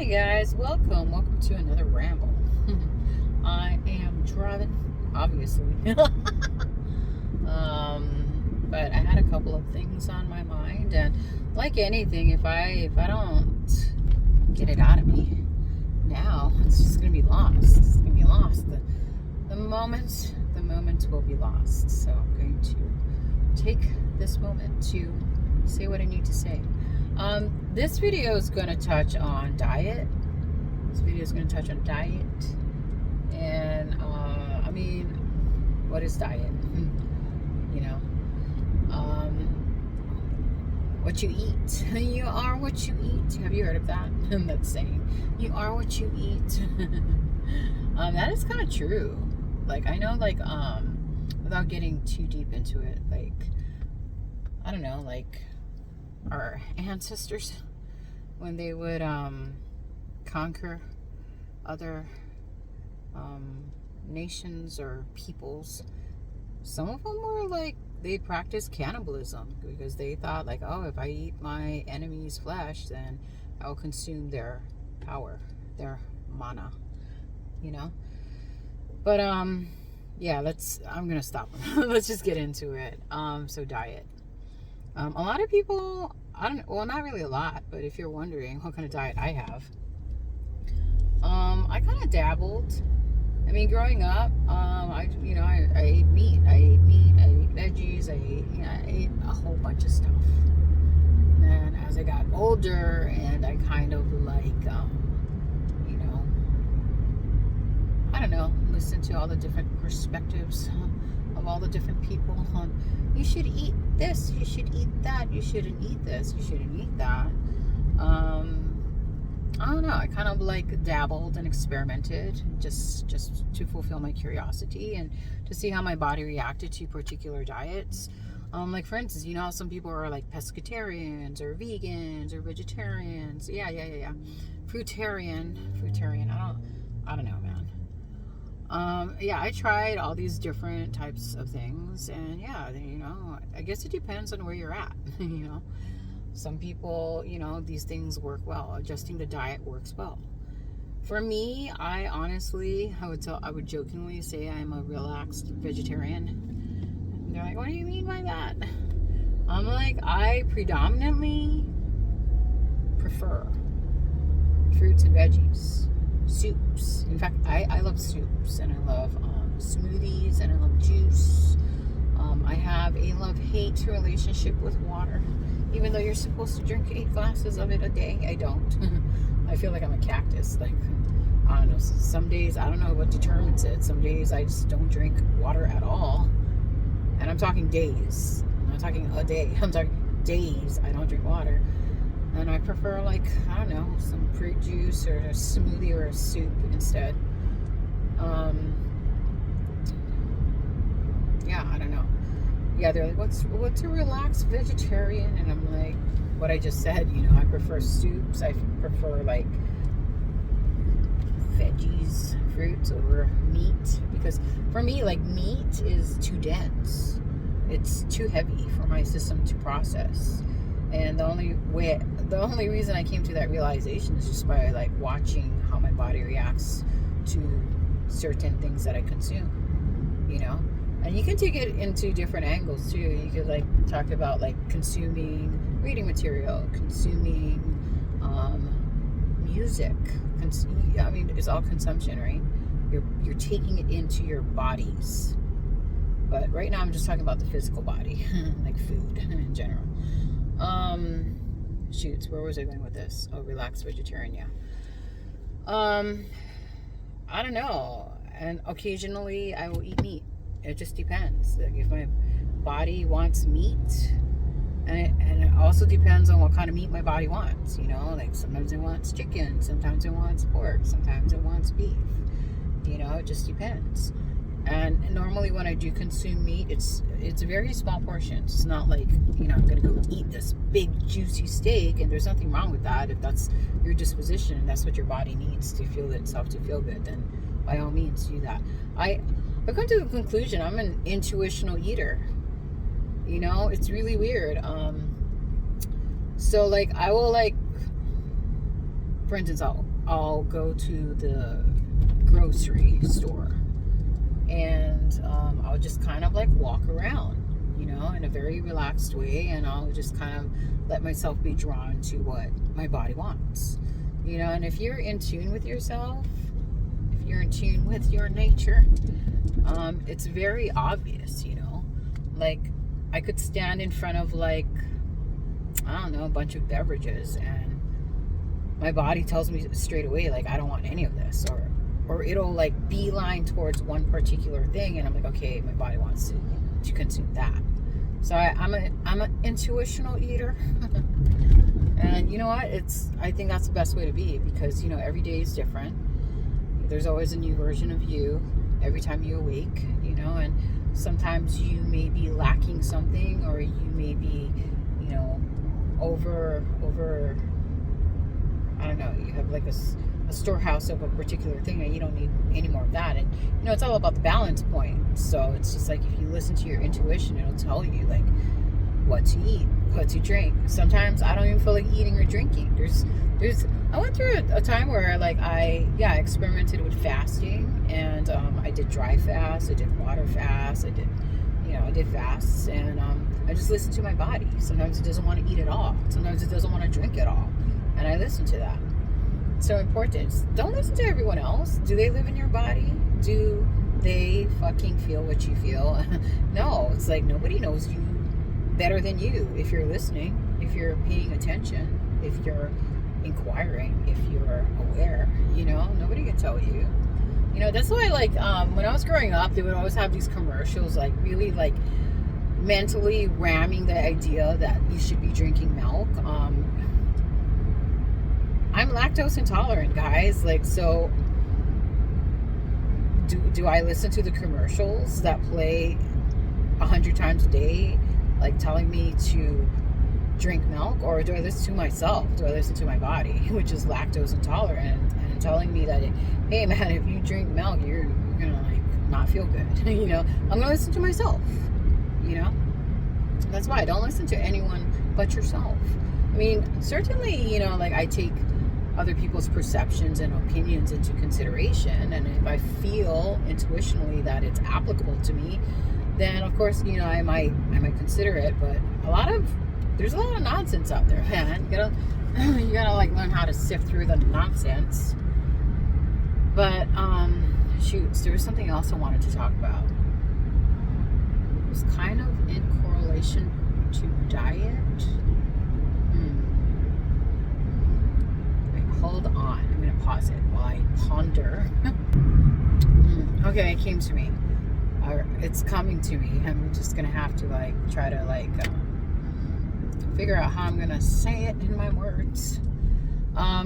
Hey guys, welcome to another ramble. I am driving, obviously. But I had a couple of things on my mind, and like anything, if I don't get it out of me now, it's just gonna be lost. It's gonna be lost. The moment will be lost. So I'm going to take this moment to say what I need to say. This video is going to touch on diet. And what is diet? You know, what you eat. You are what you eat. Have you heard of that? That saying, you are what you eat. That is kind of true. Like, I know, like, without getting too deep into it, like, I don't know, like, our ancestors, when they would conquer other nations or peoples, some of them were like, they practiced cannibalism because they thought, like, oh, if I eat my enemy's flesh, then I'll consume their power, their mana, you know. But yeah, I'm gonna stop. Let's just get into it. So diet. A lot of people, not really a lot, but if you're wondering what kind of diet I have, I kind of dabbled. I mean, growing up, I ate meat. I ate veggies. I ate a whole bunch of stuff. And as I got older, and I kind of like, I don't know, listen to all the different perspectives of all the different people on, you should eat this, you should eat that, you shouldn't eat this, you shouldn't eat that. I don't know, I kind of like dabbled and experimented just to fulfill my curiosity and to see how my body reacted to particular diets. Like, for instance, how some people are like pescatarians or vegans or vegetarians. Yeah. Fruitarian. I don't know, man. Yeah, I tried all these different types of things, and yeah, I guess it depends on where you're at. Some people, these things work well. Adjusting the diet works well. For me, I would jokingly say I'm a relaxed vegetarian. And they're like, what do you mean by that? I'm like, I predominantly prefer fruits and veggies. Soups. In fact, I love soups, and I love smoothies, and I love juice. I have a love-hate relationship with water. Even though you're supposed to drink 8 glasses of it a day, I don't. I feel like I'm a cactus. Like, I don't know, some days, I don't know what determines it. Some days I just don't drink water at all. And I'm talking days. I'm not talking a day. I'm talking days I don't drink water. And I prefer, like, I don't know, some fruit juice or a smoothie or a soup instead. Yeah, I don't know. Yeah, they're like, what's a relaxed vegetarian? And I'm like, what I just said, I prefer soups. I prefer, like, veggies, fruits over meat. Because for me, like, meat is too dense. It's too heavy for my system to process. And the only reason I came to that realization is just by, like, watching how my body reacts to certain things that I consume, And you can take it into different angles too. You could, like, talk about, like, consuming reading material, consuming music. I mean, it's all consumption, right? You're taking it into your bodies. But right now I'm just talking about the physical body, like food in general. Shoots, where was I going with this? Oh, relaxed vegetarian, yeah. I don't know. And occasionally I will eat meat. It just depends. Like, if my body wants meat, and it also depends on what kind of meat my body wants, like sometimes it wants chicken, sometimes it wants pork, sometimes it wants beef. It just depends. And normally when I do consume meat, it's very small portions. It's not like, I'm going to go eat this big juicy steak, and there's nothing wrong with that. If that's your disposition and that's what your body needs to feel itself to feel good, then by all means do that. I've come to the conclusion I'm an intuitional eater. It's really weird. So, like, I will, like, for instance, I'll go to the grocery store, and I'll just kind of like walk around, in a very relaxed way, and I'll just kind of let myself be drawn to what my body wants, and if you're in tune with yourself, if you're in tune with your nature, it's very obvious, like I could stand in front of like, I don't know, a bunch of beverages, and my body tells me straight away, like, I don't want any of this, or it'll like beeline towards one particular thing, and I'm like, okay, my body wants to consume that. So I'm an intuitional eater. And you know what? I think that's the best way to be, because every day is different. There's always a new version of you every time you awake, and sometimes you may be lacking something, or you may be, over I don't know, you have like a storehouse of a particular thing, and you don't need any more of that. And it's all about the balance point. So it's just like, if you listen to your intuition, it'll tell you like what to eat, what to drink. Sometimes I don't even feel like eating or drinking. I went through a time where like I experimented with fasting, and I did dry fast, I did water fast, I did fasts, and I just listened to my body. Sometimes it doesn't want to eat at all. Sometimes it doesn't want to drink at all. And I listen to that. It's so important. Don't listen to everyone else. Do they live in your body? Do they fucking feel what you feel? No, it's like nobody knows you better than you. If you're listening, if you're paying attention, if you're inquiring, if you're aware, nobody can tell you. That's why, like, when I was growing up, they would always have these commercials, like, really, like, mentally ramming the idea that you should be drinking milk. I'm lactose intolerant, guys. Like, so do I listen to the commercials that play 100 times a day, like telling me to drink milk, or do I listen to myself? Do I listen to my body, which is lactose intolerant, and telling me that, hey man, if you drink milk, you're gonna like not feel good. I'm gonna listen to myself. That's why I don't listen to anyone but yourself. I mean, certainly, like I take other people's perceptions and opinions into consideration, and if I feel intuitionally that it's applicable to me, then of course, I might consider it. But there's a lot of nonsense out there, man. You gotta like learn how to sift through the nonsense. But there was something else I wanted to talk about. It was kind of in correlation to diet. Hold on, I'm gonna pause it while I ponder. Okay, it came to me. It's coming to me. I'm just gonna have to like try to like figure out how I'm gonna say it in my words.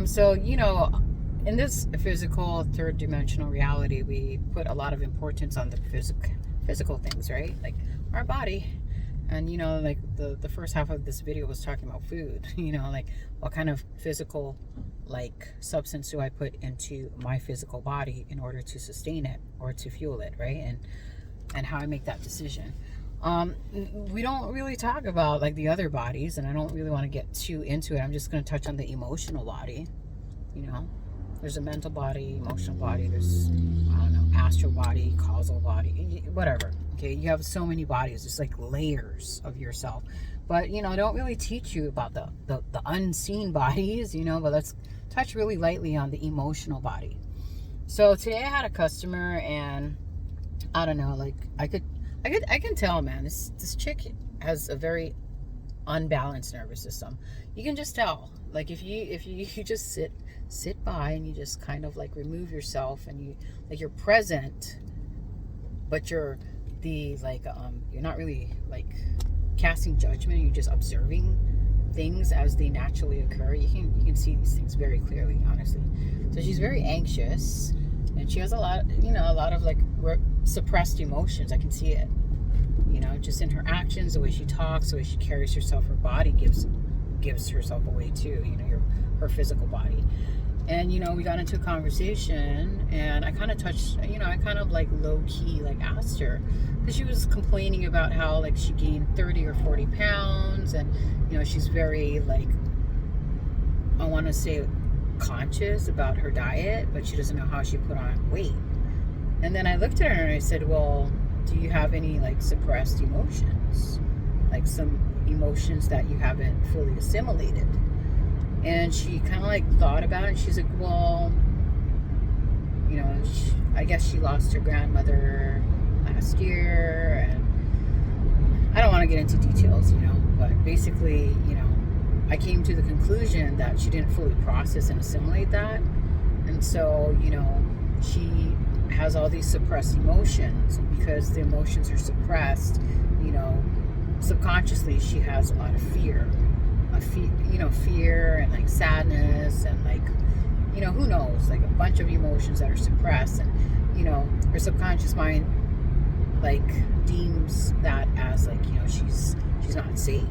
So in this physical third dimensional reality, we put a lot of importance on the physical things, right? Like our body. And like the first half of this video was talking about food. Like what kind of physical like substance do I put into my physical body in order to sustain it or to fuel it, right? And how I make that decision. We don't really talk about like the other bodies, and I don't really want to get too into it. I'm just going to touch on the emotional body. There's a mental body, emotional body, there's, I don't know, astral body, causal body, whatever. Okay, you have so many bodies. There's like layers of yourself. But, I don't really teach you about the unseen bodies, but let's touch really lightly on the emotional body. So today I had a customer, and I don't know, like I can tell, man, this chick has a very unbalanced nervous system. You can just tell. Like if you just sit by and you just kind of like remove yourself, and you're present, but you're not really like casting judgment. You're just observing things as they naturally occur. You can see these things very clearly, honestly. So she's very anxious, and she has a lot of like suppressed emotions. I can see it, just in her actions, the way she talks, the way she carries herself. Her body gives herself away too, her physical body. And we got into a conversation, and I kind of touched, I kind of like low key like asked her, because she was complaining about how like she gained 30 or 40 pounds, and she's very like, I want to say conscious about her diet, but she doesn't know how she put on weight. And then I looked at her and I said, well, do you have any like suppressed emotions? Like some emotions that you haven't fully assimilated? And she kind of like thought about it, and she's like, well, you know, I guess she lost her grandmother last year, and I don't want to get into details, you know, but basically, you know, I came to the conclusion that she didn't fully process and assimilate that. And so, you know, she has all these suppressed emotions, and because the emotions are suppressed, you know, subconsciously she has a lot of fear, fear and like sadness and like, you know, who knows, like a bunch of emotions that are suppressed. And, you know, her subconscious mind like deems that as like, you know, she's not safe,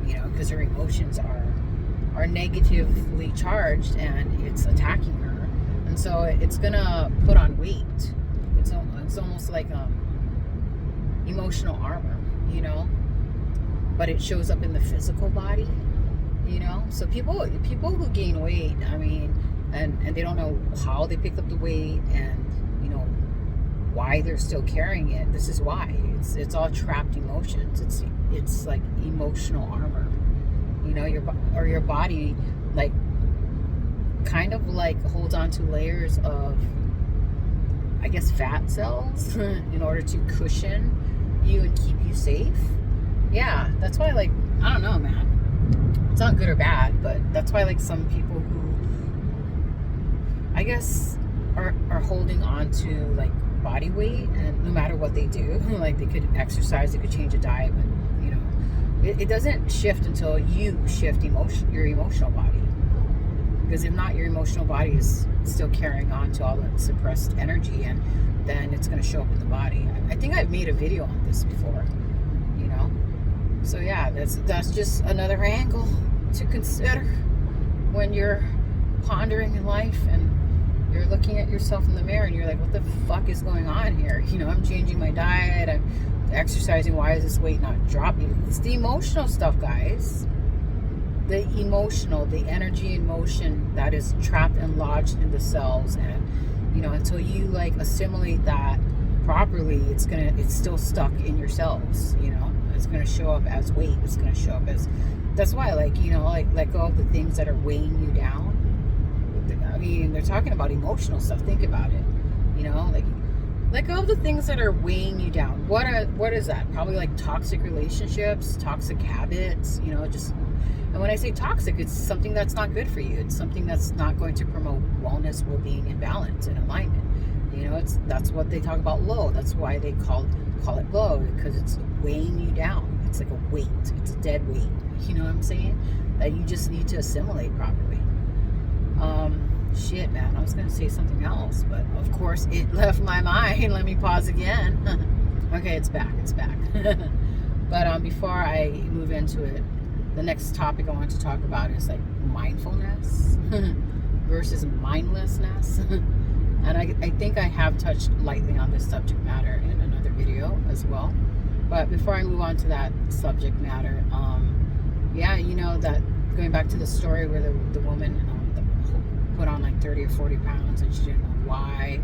you know, because her emotions are negatively charged and it's attacking her. And so it's gonna put on weight. It's almost like emotional armor, you know, but it shows up in the physical body, you know. So people who gain weight, I mean, and they don't know how they picked up the weight, and you know why they're still carrying it. This is why. It's all trapped emotions. It's like emotional armor, you know. Your body like kind of like holds on to layers of, I guess, fat cells in order to cushion you and keep you safe. Yeah, that's why, like, I don't know, man. It's not good or bad, but that's why, like, some people who, I guess, are holding on to, like, body weight, and no matter what they do, like, they could exercise, they could change a diet, but, you know, it doesn't shift until you shift your emotional body. Because if not, your emotional body is still carrying on to all the suppressed energy, and then it's going to show up in the body. I think I've made a video on this before, you know. So yeah, that's just another angle to consider when you're pondering in life and you're looking at yourself in the mirror and you're like, what the fuck is going on here? You know, I'm changing my diet, I'm exercising, why is this weight not dropping? It's the emotional stuff, guys. The emotional, the energy and motion that is trapped and lodged in the cells, and you know, until you like assimilate that properly, it's still stuck in your cells, you know. It's gonna show up as weight. It's gonna show up as, that's why, like, you know, like, let go of the things that are weighing you down. I mean, they're talking about emotional stuff. Think about it, you know, like, let go of the things that are weighing you down. What is that? Probably like toxic relationships, toxic habits, you know, just. And when I say toxic, it's something that's not good for you. It's something that's not going to promote wellness, well-being, and balance and alignment. You know, that's what they talk about low. That's why they call it low, because it's weighing you down. It's like a weight. It's a dead weight. You know what I'm saying? That you just need to assimilate properly. Shit, man. I was going to say something else, but of course it left my mind. Let me pause again. Okay, it's back. But before I move into it, the next topic I want to talk about is like mindfulness versus mindlessness. And I think I have touched lightly on this subject matter in another video as well. But before I move on to that subject matter, yeah, you know, that going back to the story where the woman put on like 30 or 40 pounds and she didn't know why.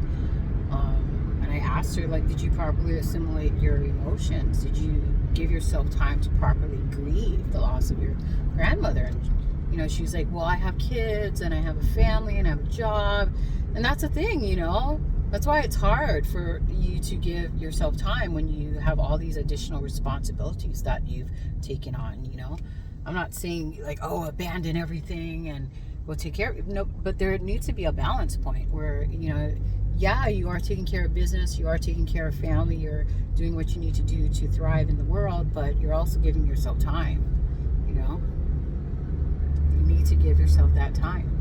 And I asked her, like, did you properly assimilate your emotions? Did you give yourself time to properly grieve the loss of your grandmother? And, you know, she was like, well, I have kids and I have a family and I have a job. And that's the thing, you know, that's why it's hard for you to give yourself time when you have all these additional responsibilities that you've taken on, you know. I'm not saying like, oh, abandon everything and we'll take care of it. No, but there needs to be a balance point where, you know, yeah, you are taking care of business, you are taking care of family, you're doing what you need to do to thrive in the world, but you're also giving yourself time, you know. You need to give yourself that time.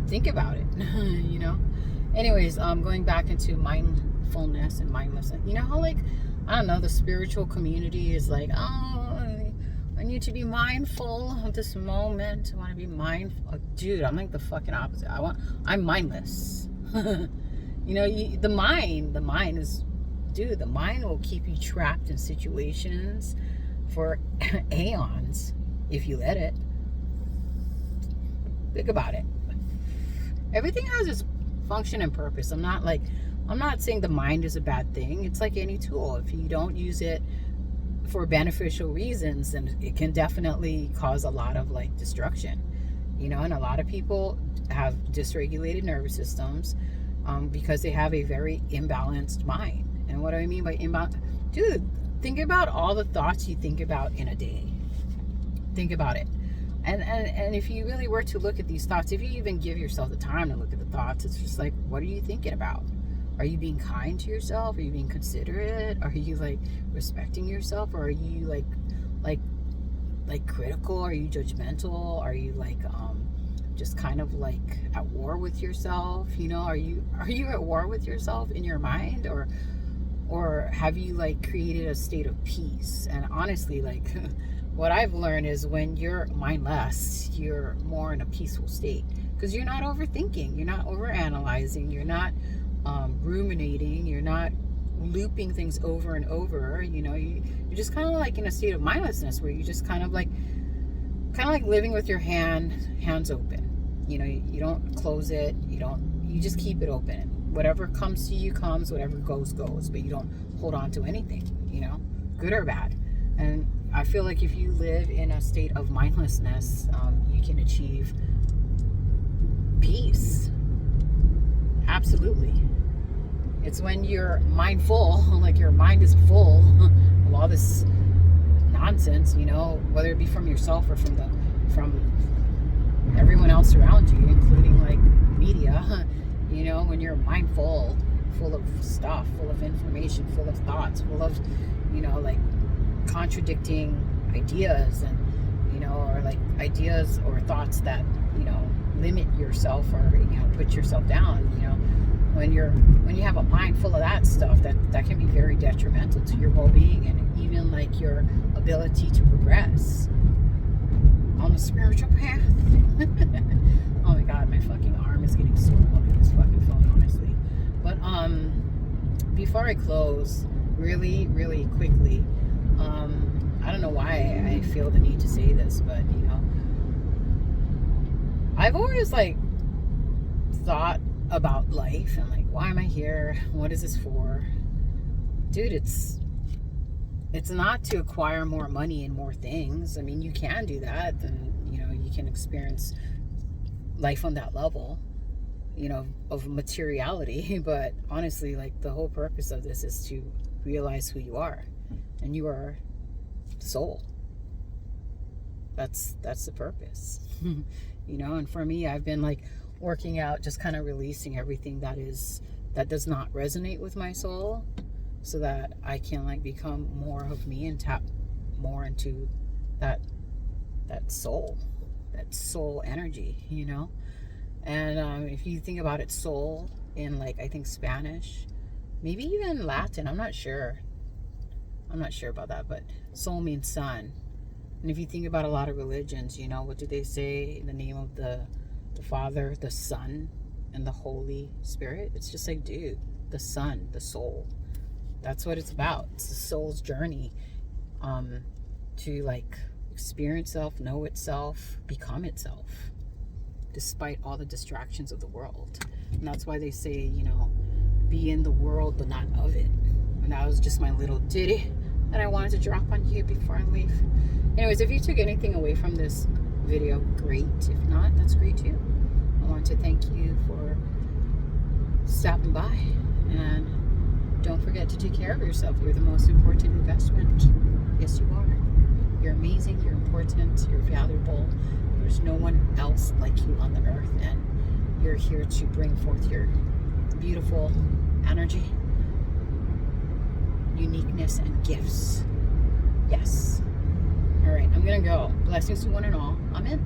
Think about it, you know. Anyways, going back into mindfulness and mindlessness. You know how, like, I don't know, the spiritual community is like, oh, I need to be mindful of this moment. I want to be mindful. Dude, I'm like the fucking opposite. I'm mindless. You know, the mind is, dude, the mind will keep you trapped in situations for aeons if you let it. Think about it. Everything has its function and purpose. I'm not saying the mind is a bad thing. It's like any tool. If you don't use it for beneficial reasons, then it can definitely cause a lot of like destruction. And a lot of people have dysregulated nervous systems because they have a very imbalanced mind. And what do I mean by imbalanced? Dude, think about all the thoughts you think about in a day. Think about it. And if you really were to look at these thoughts, if you even give yourself the time to look at the thoughts, it's just like, what are you thinking about? Are you being kind to yourself? Are you being considerate? Are you like respecting yourself? Or are you like critical? Are you judgmental? Are you like just kind of like at war with yourself? Are you at war with yourself in your mind, or have you like created a state of peace? And honestly, like what I've learned is when you're mindless, you're more in a peaceful state because you're not overthinking, you're not overanalyzing, you're not ruminating, you're not looping things over and over. You're just kind of like in a state of mindlessness where you just kind of like living with your hands open. You don't close it, you just keep it open. Whatever comes to you comes, whatever goes, but you don't hold on to anything, good or bad. And I feel like if you live in a state of mindlessness, you can achieve peace. Absolutely. It's when you're mindful, like your mind is full of all this nonsense, whether it be from yourself or from everyone else around you, including like media, when you're mindful, full of stuff, full of information, full of thoughts, full of, like contradicting ideas and, or like ideas or thoughts that, limit yourself or, put yourself down, when you have a mind full of that stuff, that can be very detrimental to your well-being and even like your ability to progress on the spiritual path. Oh my god, my fucking arm is getting sore holding this fucking phone, honestly. But before I close, really, really quickly, I don't know why I feel the need to say this, but I've always like thought about life and like, why am I here? What is this for? Dude, it's not to acquire more money and more things. I mean, you can do that, and you can experience life on that level, of materiality. But honestly, like the whole purpose of this is to realize who you are, and you are soul. That's the purpose. And for me, I've been like working out, just kind of releasing everything that does not resonate with my soul, so that I can like become more of me and tap more into that soul energy, and if you think about it, soul in like, I think Spanish, maybe even Latin, I'm not sure about that, but soul means sun. And if you think about a lot of religions, what do they say in the name of the Father, the Son, and the Holy Spirit? It's just like, dude, the sun, the soul. That's what it's about. It's the soul's journey to like experience itself, know itself, become itself, despite all the distractions of the world. And that's why they say, be in the world but not of it. And that was just my little ditty that I wanted to drop on you before I leave. Anyways, if you took anything away from this video, great. If not, that's great too. I want to thank you for stopping by, and don't forget to take care of yourself. You're the most important investment. Yes, you are. You're amazing, you're important, you're valuable. There's no one else like you on the earth, and you're here to bring forth your beautiful energy, uniqueness, and gifts. Yes. All right, I'm gonna go. Blessings to one and all. Amen.